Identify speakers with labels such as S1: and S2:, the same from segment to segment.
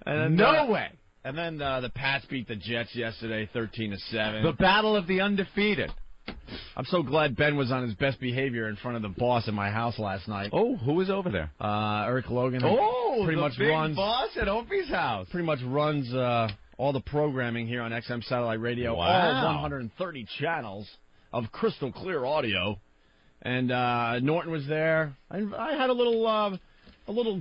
S1: And then,
S2: No way.
S1: And then the Pats beat the Jets yesterday, 13-7.
S2: The battle of the undefeated.
S1: I'm so glad Ben was on his best behavior in front of the boss at my house last night.
S2: Oh, who was over there?
S1: Eric Logan.
S2: Pretty
S1: much
S2: big
S1: runs
S2: boss at Opie's house.
S1: Pretty much runs all the programming here on XM Satellite Radio.
S2: Wow.
S1: All 130 channels of crystal clear audio. And Norton was there. I had a little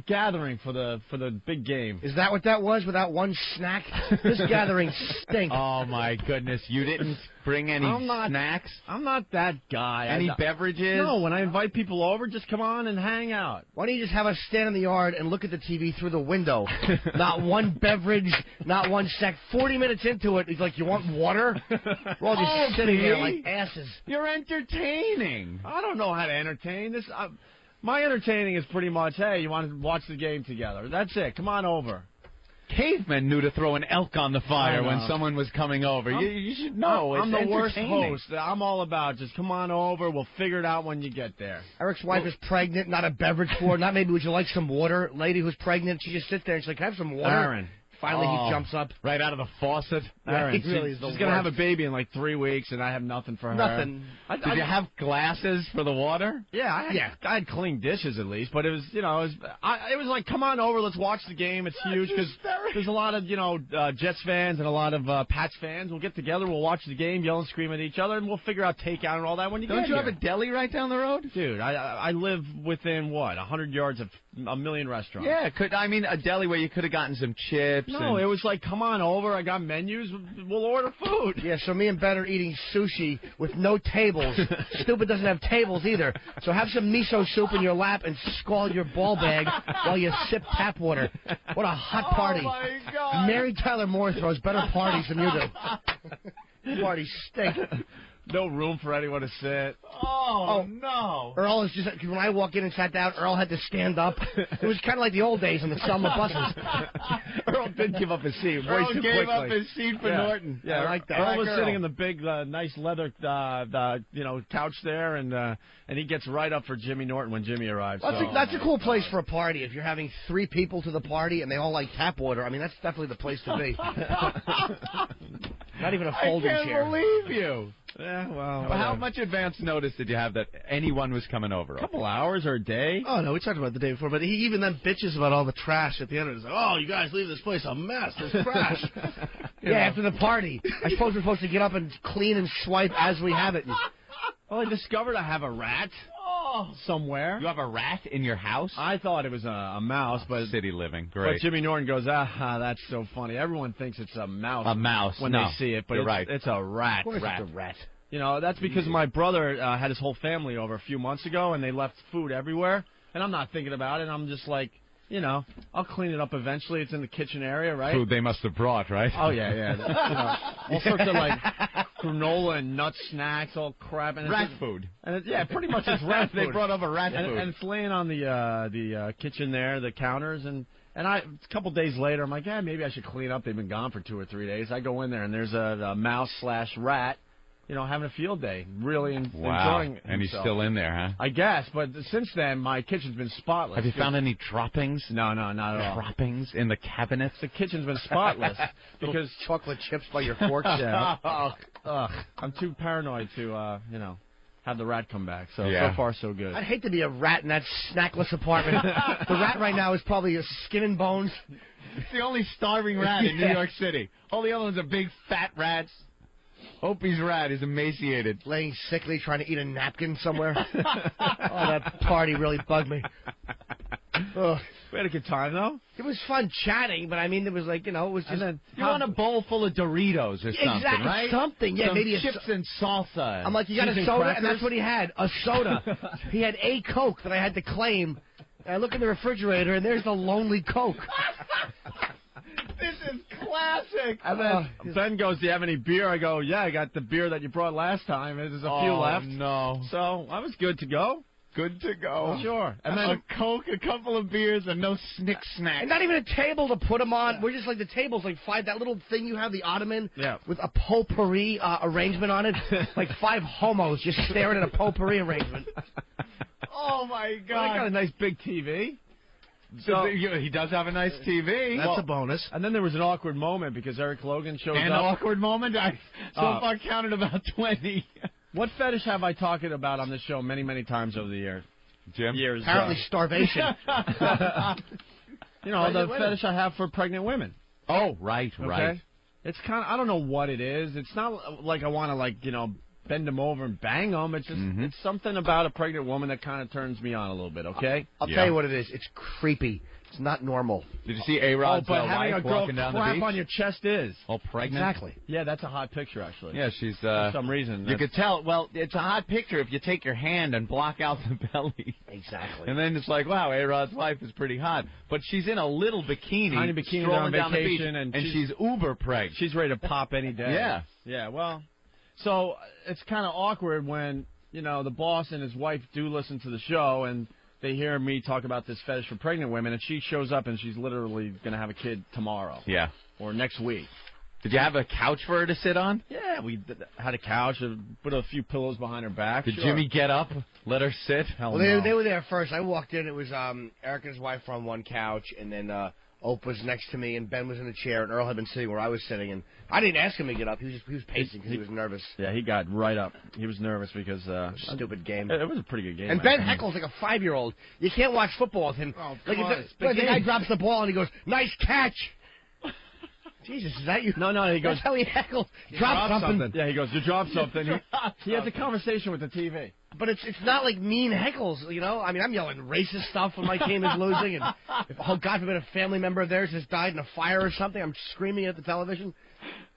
S1: gathering for the big game.
S3: Is that what that was without one snack? This gathering stinks.
S2: Oh, my goodness. You didn't bring any snacks?
S1: I'm not that guy.
S2: Any beverages?
S1: No, when I invite people over, just come on and hang out.
S3: Why don't you just have us stand in the yard and look at the TV through the window? Not one beverage, not one snack. 40 minutes into it, he's like, you want water? We're all just sitting there like asses.
S2: You're entertaining.
S1: I don't know how to entertain this. My entertaining is pretty much, hey, you want to watch the game together. That's it. Come on over.
S2: Cavemen knew to throw an elk on the fire when someone was coming over. You should know.
S1: I'm
S2: it's
S1: the worst
S2: entertaining.
S1: host. I'm all about just come on over. We'll figure it out when you get there.
S3: Eric's wife is pregnant, not a beverage for her. Not maybe would you like some water? Lady who's pregnant, she just sits there and she's like, can I have some water?
S1: Aaron.
S3: Finally, he jumps up.
S2: Right out of the faucet.
S1: Aaron,
S3: he really is
S1: she's
S3: the
S1: going to have a
S3: worst.
S1: baby in like 3 weeks, and I have nothing for her.
S3: Nothing.
S2: Did you have glasses for the water?
S1: Yeah, I had clean dishes at least, but it was, it was like, come on over, let's watch the game. It's huge because there's a lot of, Jets fans and a lot of Pats fans. We'll get together, we'll watch the game, yell and scream at each other, and we'll figure out takeout and all that when you get here.
S2: Don't you have a deli right down the road?
S1: Dude, I live within, 100 yards of a million restaurants.
S2: Yeah, a deli where you could have gotten some chips.
S1: No, it was like, come on over, I got menus, we'll order food.
S3: Yeah, so me and Ben are eating sushi with no tables. Stupid doesn't have tables either. So have some miso soup in your lap and scald your ball bag while you sip tap water. What a hot party.
S2: Oh, my God.
S3: Mary Tyler Moore throws better parties than you do. Parties stink.
S1: No room for anyone to sit.
S2: Oh, no.
S3: Earl is just, when I walked in and sat down, Earl had to stand up. It was kind of like the old days on the Selma buses.
S1: Earl did give up his seat way
S2: Earl
S1: too
S2: gave
S1: quickly.
S2: up his seat for Norton.
S1: Yeah,
S3: I like that.
S1: Earl was
S3: Earl.
S1: sitting in the big, nice leather, couch there, and he gets right up for Jimmy Norton when Jimmy arrives.
S3: That's a cool place for a party. If you're having 3 people to the party and they all like tap water, I mean, that's definitely the place to be. Not even a folding chair.
S2: I can't believe you.
S1: Yeah, well,
S2: How much advance notice did you have that anyone was coming over?
S1: A couple hours or a day.
S4: Oh, no, we talked about it the day before, but he even then bitches about all the trash at the end of it. He's like, oh, you guys leave this place a mess. There's trash.
S3: After the party. I suppose we're supposed to get up and clean and swipe as we have it.
S1: Well, I discovered I have a rat somewhere.
S2: You have a rat in your house?
S1: I thought it was a mouse, but
S2: city living. Great.
S1: But Jimmy Norton goes, that's so funny. Everyone thinks it's a mouse.
S2: A mouse.
S1: When they see it, but it's a rat.
S3: Of course it's a rat.
S1: That's because my brother had his whole family over a few months ago, and they left food everywhere. And I'm not thinking about it. I'm just like, I'll clean it up eventually. It's in the kitchen area, right?
S2: Food they must have brought, right?
S1: Oh, yeah. All sorts of, granola and nut snacks, all crap. And
S2: rat food.
S1: And pretty much it's rat food.
S2: They brought over rat food.
S1: And it's laying on the kitchen there, the counters, and a couple days later, I'm like, maybe I should clean up. They've been gone for 2 or 3 days. I go in there, and there's a mouse/rat, having a field day, really enjoying himself.
S2: And he's still in there, huh?
S1: I guess, but since then, my kitchen's been spotless.
S2: Have you found any droppings?
S1: No, not at all.
S2: Droppings in the cabinets?
S1: The kitchen's been spotless. because
S3: chocolate chips by your forks.
S1: Yeah. I'm too paranoid to, have the rat come back. So far, so good.
S3: I'd hate to be a rat in that snackless apartment. The rat right now is probably a skin and bones.
S2: It's the only starving rat in New York City. All the other ones are big, fat rats. Opie's rat is emaciated.
S3: Laying sickly, trying to eat a napkin somewhere. That party really bugged me. Ugh.
S1: We had a good time, though.
S3: It was fun chatting, but I mean, it was like, it was just...
S2: You want a bowl full of Doritos or something,
S3: exactly,
S2: right?
S3: Something, yeah.
S2: Some
S3: maybe
S2: chips and salsa.
S3: I'm like, you got a soda? And that's what he had, a soda. He had a Coke that I had to claim. And I look in the refrigerator, and there's the lonely Coke.
S2: This is classic.
S1: And then Ben goes, do you have any beer? I go, yeah, I got the beer that you brought last time. There's a few left.
S2: No.
S1: So I was good to go.
S2: Good to go.
S1: Sure.
S2: And then a Coke, a couple of beers, and no snack.
S3: And not even a table to put them on. We're just like the table's like 5, that little thing you have, the ottoman, with a potpourri arrangement on it. Like 5 homos just staring at a potpourri arrangement.
S2: Oh, my God.
S1: Well, I got a nice big TV. So,
S2: he does have a nice TV.
S4: That's a bonus.
S1: and then there was an awkward moment because Eric Logan shows
S2: An
S1: up.
S2: awkward moment? I so far counted about 20.
S1: What fetish have I talked about on this show many, many times over the years?
S2: Jim?
S3: Apparently starvation.
S1: You know, the fetish I have for pregnant women.
S2: Oh, right.
S1: Okay? It's kind of, I don't know what it is. It's not like I want to, like, you know, bend them over and bang them. It's just, it's something about a pregnant woman that kind of turns me on a little bit, okay?
S3: I'll tell you what it is. It's creepy. It's not normal.
S2: Did you see A-Rod's
S1: but having
S2: wife
S1: a girl
S2: walking down the
S1: crap
S2: beach?
S1: on your chest is.
S2: All pregnant?
S3: Exactly.
S1: Yeah, that's a hot picture, actually.
S2: Yeah, she's...
S1: For some reason.
S2: You could tell. Well, it's a hot picture if you take your hand and block out the belly.
S3: Exactly.
S2: And then it's like, wow, A-Rod's wife is pretty hot. But she's in a little bikini.
S1: Tiny bikini,
S2: strolling
S1: they're on
S2: down the beach,
S1: vacation, and
S2: she's uber pregnant.
S1: She's ready to pop any day.
S2: Yeah.
S1: Yeah, well, so it's kind of awkward when, you know, the boss and his wife do listen to the show, and they hear me talk about this fetish for pregnant women, and she shows up, and she's literally going to have a kid tomorrow.
S2: Yeah.
S1: Or next week.
S2: Did you have a couch for her to sit on?
S1: Yeah, we had a couch, put a few pillows behind her back.
S2: Did
S1: Sure.
S2: Jimmy get up, let her sit?
S1: Hell
S3: Well,
S1: no.
S3: they were there first. I walked in. It was Eric and his wife were on one couch, and then Ope was next to me, and Ben was in a chair, and Earl had been sitting where I was sitting, and I didn't ask him to get up. He was pacing because he was nervous.
S1: Yeah, he got right up. He was nervous because...
S3: Stupid game.
S1: It was a pretty good game.
S3: And Ben heckles like a 5-year-old. You can't watch football with him.
S1: Oh,
S3: like
S1: come on,
S3: if
S1: it's
S3: the
S1: big
S3: guy
S1: game.
S3: drops the ball and he goes, "Nice catch." Jesus, is that you?
S1: No, he goes...
S3: That's how he heckles. Drop something.
S1: Yeah, he goes, you dropped something. He has a conversation with the TV.
S3: But it's not like mean heckles, you know? I mean, I'm yelling racist stuff when my team is losing, and if, oh, God forbid, a family member of theirs has died in a fire or something, I'm screaming at the television.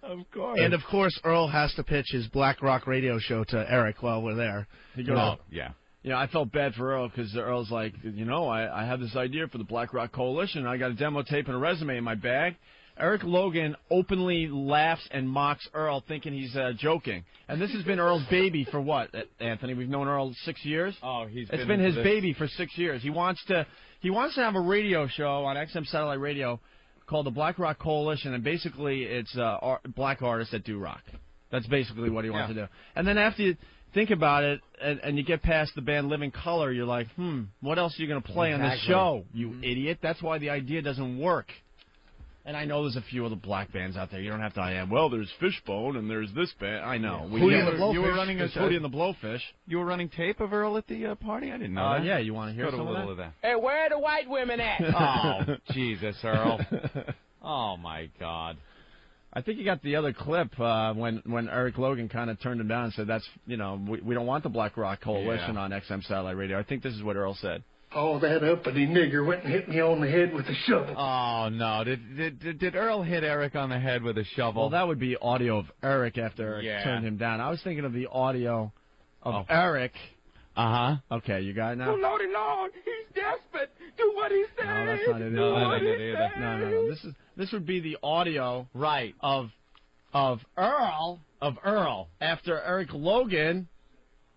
S1: Of course.
S4: And, of course, Earl has to pitch his Black Rock radio show to Eric while we're there.
S1: He goes,
S2: yeah.
S1: You know, I felt bad for Earl because Earl's like, you know, I have this idea for the Black Rock Coalition. I got a demo tape and a resume in my bag. Eric Logan openly laughs and mocks Earl, thinking he's joking. And this has been Earl's baby for what, Anthony? We've known Earl 6 years.
S2: Oh,
S1: it's been his baby for 6 years. He wants to have a radio show on XM Satellite Radio called the Black Rock Coalition, and basically it's black artists that do rock. That's basically what he wants to do. And then after you think about it, and you get past the band Living Colour, you're like, what else are you going to play on this show, you idiot? That's why the idea doesn't work. And I know there's a few other black bands out there. You don't have to. Well, there's Fishbone and there's this band. I know.
S3: Hootie and the Blowfish.
S2: You were running
S1: Hootie and the Blowfish.
S2: You were running tape of Earl at the party? I didn't know that.
S1: Yeah, you want to hear
S2: Go to
S1: some
S2: a little of
S1: that?
S2: that.
S5: Hey, where are the white women at?
S2: Oh, Jesus, Earl. Oh, my God.
S1: I think you got the other clip when Eric Logan kind of turned him down and said, "That's we don't want the Black Rock Coalition on XM Satellite Radio." I think this is what Earl said.
S6: Oh, that uppity nigger went and hit me on the head with a shovel.
S2: Oh, no. Did Earl hit Eric on the head with a shovel?
S1: Well, that would be audio of Eric after Eric turned him down. I was thinking of the audio of Eric.
S2: Uh-huh.
S1: Okay, you got it now?
S5: Oh, Lordy Lord, he's desperate. Do what he says.
S1: No, that's not it.
S2: No, I didn't either.
S1: No. This would be the audio of Earl after Eric Logan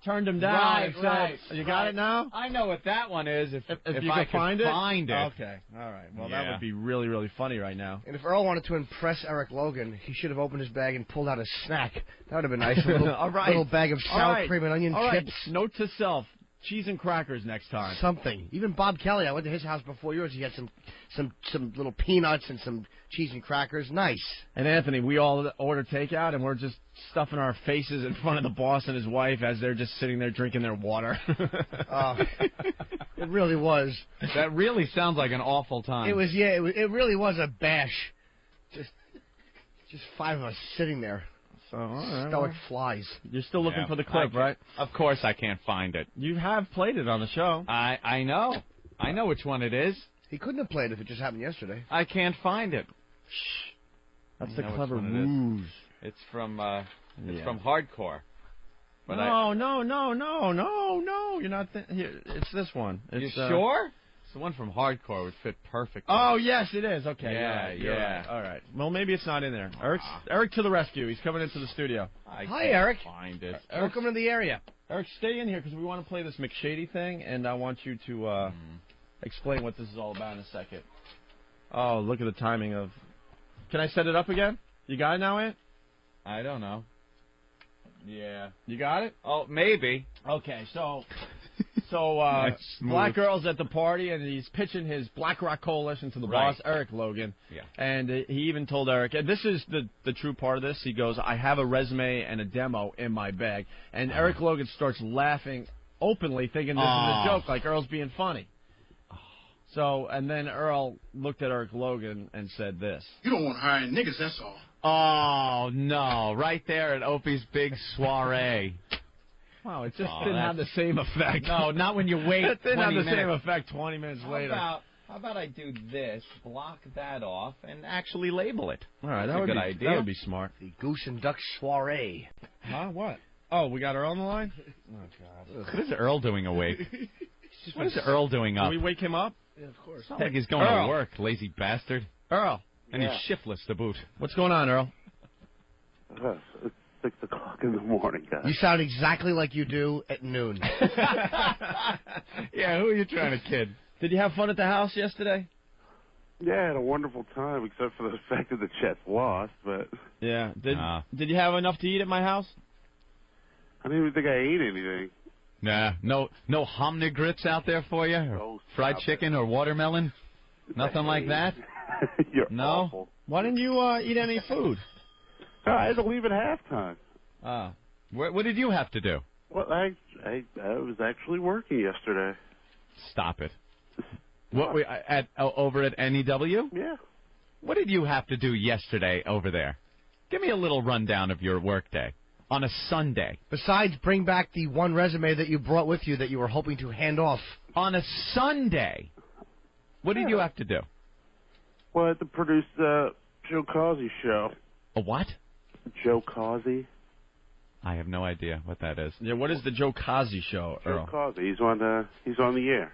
S1: turned him down. and said, You got it now?
S2: I know what that one is if
S1: you
S2: I
S1: can find it.
S2: Okay.
S1: All right. Well, that would be really, really funny right now.
S3: And if Earl wanted to impress Eric Logan, he should have opened his bag and pulled out a snack. That would have been nice. A little, little bag of sour cream and onion chips.
S1: Note to self. Cheese and crackers next time.
S3: Something. Even Bob Kelly, I went to his house before yours. He had some little peanuts and some cheese and crackers. Nice.
S1: And Anthony, we all order takeout, and we're just stuffing our faces in front of the boss and his wife as they're just sitting there drinking their water.
S3: It really was.
S2: That really sounds like an awful time.
S3: It was. It really was a bash. Just five of us sitting there.
S1: So, all right,
S3: stoic flies.
S1: You're still looking for the clip, right?
S2: Of course I can't find it.
S1: You have played it on the show.
S2: I know. I know which one it is.
S3: He couldn't have played it if it just happened yesterday.
S2: I can't find it.
S1: That's the clever ruse.
S2: It's from from Hardcore. But
S1: no. You're not. Here, it's this one. It's,
S2: you sure? The one from Hardcore would fit perfectly.
S1: Oh, yes, it is. Okay.
S2: Yeah.
S1: Right. All right. Well, maybe it's not in there. Eric to the rescue. He's coming into the studio.
S3: Hi, Eric.
S2: Find it.
S3: Welcome to the area.
S1: Eric, stay in here because we want to play this McShady thing, and I want you to explain what this is all about in a second. Oh, look at the timing of... Can I set it up again? You got it now, Ant?
S2: I don't know. Yeah.
S1: You got it?
S2: Oh, maybe.
S1: Okay, so So
S2: That's smooth.
S1: Black Earl's at the party, and he's pitching his Black Rock Coalition to the boss, Eric Logan.
S2: Yeah.
S1: And he even told Eric, and this is the true part of this, he goes, I have a resume and a demo in my bag. And Eric Logan starts laughing openly, thinking this is a joke, like Earl's being funny. So, and then Earl looked at Eric Logan and said this.
S7: You don't want to hire niggas, that's all.
S2: Oh, no. Right there at Opie's big soiree.
S1: Wow, it just didn't have the same effect.
S2: No, not when you wait.
S1: It didn't have
S2: 20
S1: the
S2: minutes.
S1: same effect 20 minutes later.
S2: How about I do this, block that off, and actually label it?
S1: All right,
S2: That's
S1: that
S2: a
S1: would
S2: good
S1: be
S2: idea.
S1: That would be smart.
S3: The Goose and Duck soiree.
S1: Huh? What? Oh, we got Earl on the line? Oh, God.
S2: What is Earl doing awake? What is Earl doing up?
S1: Can we wake him up?
S4: Yeah, of course.
S2: It's not like he's going
S1: Earl.
S2: to work, lazy bastard.
S1: Earl,
S2: And he's shiftless to boot.
S1: what's going on, Earl?
S6: It's 6 o'clock in the morning, guys.
S3: You sound exactly like you do at noon.
S2: Yeah, who are you trying to kid?
S1: Did you have fun at the house yesterday?
S6: Yeah, I had a wonderful time, except for the fact that the Jets lost, but
S1: Yeah. Did you have enough to eat at my house?
S6: I didn't even think I ate anything.
S2: Nah, no hominy grits out there for you? Or
S6: Oh,
S2: fried
S6: stop
S2: chicken or watermelon? Nothing like that?
S6: You're
S2: No?
S6: awful.
S1: Why didn't you eat any food?
S6: No, I had to leave at halftime.
S1: Oh.
S2: What did you have to do?
S6: Well, I was actually working yesterday.
S2: Stop it. What over at NEW?
S6: Yeah.
S2: What did you have to do yesterday over there? Give me a little rundown of your workday on a Sunday.
S3: Besides, bring back the one resume that you brought with you that you were hoping to hand off.
S2: On a Sunday? What did you have to do?
S6: Well, I had to produce the Joe Causey show.
S2: A what?
S6: Joe Causey?
S2: I have no idea what that is.
S1: Yeah, what is the Joe Causey show,
S6: Joe
S1: Earl?
S6: Causey. He's on the air.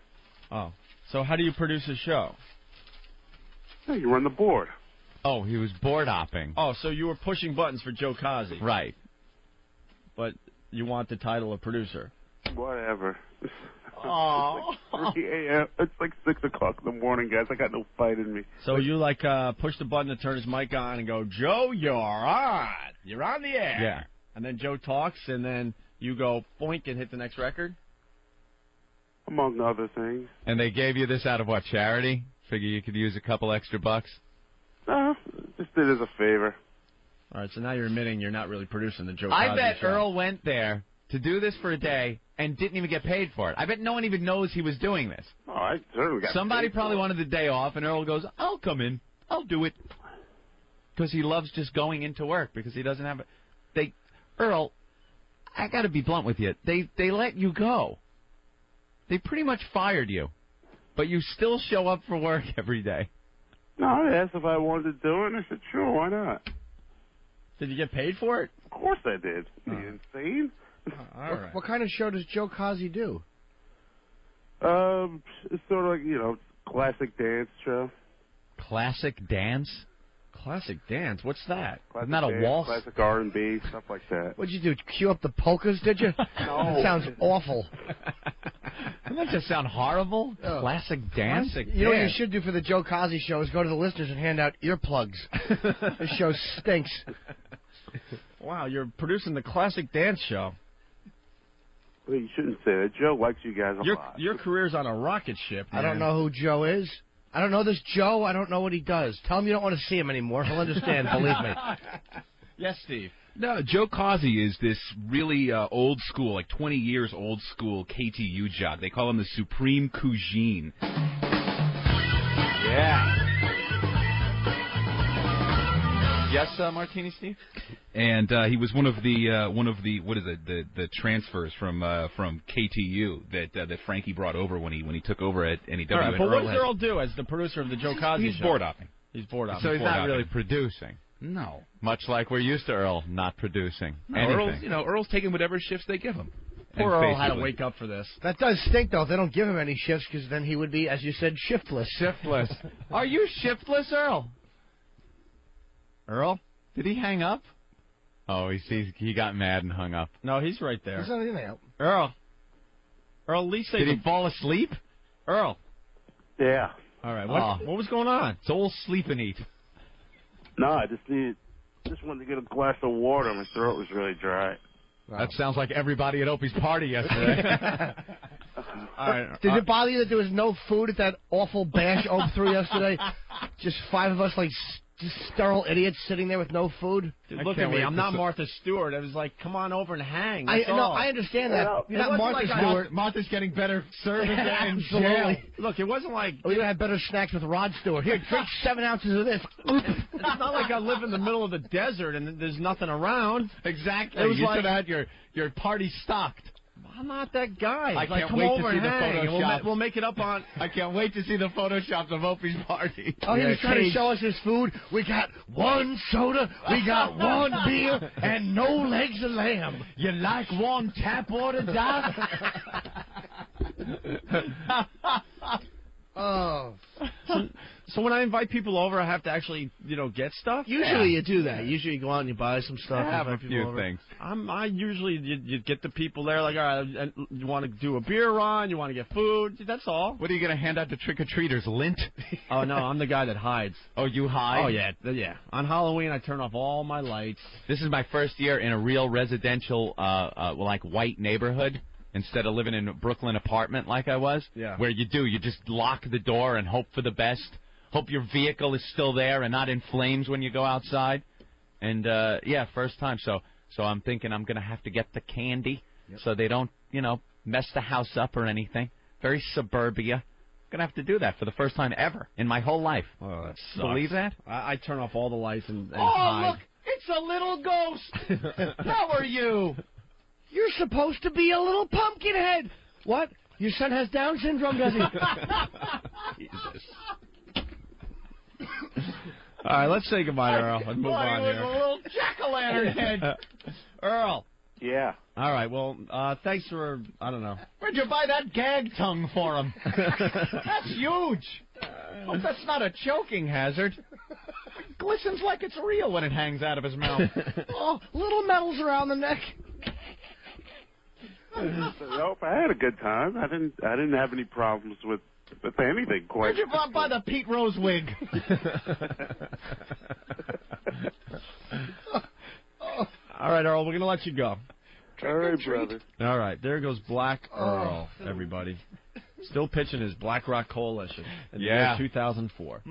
S1: Oh. So how do you produce a show?
S6: Yeah, you run the board.
S2: Oh, he was board hopping.
S1: Oh, so you were pushing buttons for Joe Causey.
S2: Right.
S1: But you want the title of producer.
S6: Whatever.
S2: Oh.
S6: It's like 3 a.m. It's like 6 o'clock in the morning, guys. I got no fight in me.
S1: So you push the button to turn his mic on and go, Joe, you're on. You're on the air.
S2: Yeah.
S1: And then Joe talks, and then you go boink and hit the next record?
S6: Among other things.
S2: And they gave you this out of what, charity? Figure you could use a couple extra bucks?
S6: No, just did as a favor.
S1: All right, so now you're admitting you're not really producing the Joe
S2: I
S1: Cosby
S2: bet
S1: show.
S2: Earl went there to do this for a day and didn't even get paid for it. I bet no one even knows he was doing this.
S6: Oh, I certainly got
S2: Somebody
S6: paid
S2: probably
S6: for it.
S2: wanted the day off, and Earl goes, I'll come in. I'll do it. Because he loves just going into work, because he doesn't have a... Earl, I got to be blunt with you. They let you go. They pretty much fired you. But you still show up for work every day.
S6: No, I asked if I wanted to do it, and I said, sure, why not?
S1: Did you get paid for it?
S6: Of course I did. Are you insane?
S1: All right.
S3: What kind of show does Joe Causey do?
S6: It's sort of like, classic dance show.
S2: Classic dance?
S1: Classic dance? What's that?
S6: Classic
S2: Isn't that a
S6: dance,
S2: waltz?
S6: Classic R&B, stuff like that.
S3: What'd you do? Cue up the polkas, did you?
S6: No.
S3: That sounds awful.
S2: Doesn't that just sound horrible?
S3: Oh.
S2: Classic dance?
S3: You know what you should do for the Joe Causey show is go to the listeners and hand out earplugs. This show stinks.
S1: Wow, you're producing the classic dance show.
S6: Well, you shouldn't say that. Joe likes you guys a lot.
S1: Your career's on a rocket ship, man.
S3: I don't know who Joe is. I don't know this Joe. I don't know what he does. Tell him you don't want to see him anymore. He'll understand, believe me.
S1: Yes, Steve.
S8: No, Joe Causey is this really old school, like 20 years old school KTU jock. They call him the Supreme Cuisine.
S2: Yeah. Yes, Martini Steve?
S8: And he was one of the what is it, the transfers from KTU that Frankie brought over when he took over at NEW.
S1: All right,
S8: and
S1: but what does
S8: had-
S1: Earl do as the producer of the Joe Cosby
S8: He's
S1: show?
S8: board hopping.
S1: He's board hopping.
S2: So he's
S8: board
S2: not
S8: hopping.
S2: really producing.
S8: No.
S2: Much like we're used to Earl not producing
S8: No,
S2: anything.
S8: Earl's taking whatever shifts they give him.
S1: Poor
S8: And
S1: Earl had to
S8: basically-
S1: wake up for this.
S3: That does stink, though, if they don't give him any shifts, because then he would be, as you said, shiftless.
S2: Shiftless. Are you shiftless, Earl?
S1: Earl?
S2: Did he hang up? Oh, he got mad and hung up.
S1: No, he's right there.
S3: There's nothing there.
S1: Earl. Earl, at least say
S2: Did he fall asleep?
S1: Earl.
S6: Yeah.
S1: All right. What was going on?
S2: It's old sleep and eat.
S6: No, I just wanted to get a glass of water. My throat was really dry.
S2: That sounds like everybody at Opie's party yesterday.
S1: All right.
S3: Did it bother you that there was no food at that awful bash Oak threw yesterday? Just 5 of us like just sterile idiots sitting there with no food.
S1: Dude, look at me. I'm not Martha Stewart. I was like, come on over and hang.
S3: I
S1: That's all.
S3: I understand that. You're not Martha Stewart.
S2: Martha's getting better service in jail.
S3: Absolutely.
S1: Look, it wasn't like
S3: We would have better snacks with Rod Stewart. Here, drink 7 ounces of this.
S1: it's not like I live in the middle of the desert and there's nothing around.
S2: Exactly.
S1: It was
S2: You
S1: like-
S2: should have had your party stocked.
S1: I'm not that guy.
S2: I
S1: Like,
S2: can't
S1: come
S2: wait to
S1: over
S2: see
S1: and
S2: the
S1: hang, and
S2: Photoshop.
S1: we'll make it up on.
S2: I can't wait to see the photoshops of Opie's party.
S3: Oh, he was trying to show us his food. We got 1 soda, we got 1 beer, and no legs of lamb.
S2: You like one tap water, Doc?
S3: Oh.
S1: So when I invite people over, I have to actually, get stuff.
S4: Usually you do that. Usually you go out and you buy some stuff.
S2: I have
S4: and
S2: a
S4: invite people
S2: few
S4: over.
S2: things.
S1: I usually you get the people there like, all right, you want to do a beer run, you want to get food. That's all.
S2: What are you going to hand out to trick-or-treaters? Lint?
S1: Oh no, I'm the guy that hides.
S2: Oh, you hide?
S1: Oh yeah. On Halloween, I turn off all my lights.
S2: This is my first year in a real residential, like white neighborhood. Instead of living in a Brooklyn apartment like I was, where you just lock the door and hope for the best. Hope your vehicle is still there and not in flames when you go outside. And, first time. So I'm thinking I'm going to have to get the candy so they don't, mess the house up or anything. Very suburbia. Going to have to do that for the first time ever in my whole life.
S1: Oh, that sucks.
S2: Believe that?
S1: I turn off all the lights and
S2: Oh,
S1: hide.
S2: look! It's a little ghost! How are you?
S3: You're supposed to be a little pumpkin head. What? Your son has Down syndrome, does he?
S2: Jesus.
S1: All right, let's say goodbye to Earl and move on
S2: With
S1: here.
S2: a little jack-o'-lantern head.
S1: Earl.
S6: Yeah.
S1: All right, well, thanks for, I don't know.
S2: Where'd you buy that gag tongue for him? That's huge. Hope that's not a choking hazard. It glistens like it's real when it hangs out of his mouth.
S3: Oh, little medals around the neck.
S6: Nope, I had a good time. I didn't have any problems with anything. Quite.
S2: Where'd you buy the Pete Rose wig?
S1: All right, Earl, we're going to let you go.
S6: All right, brother.
S1: All right, there goes Black Earl, everybody. Still pitching his Black Rock Coalition in the year 2004.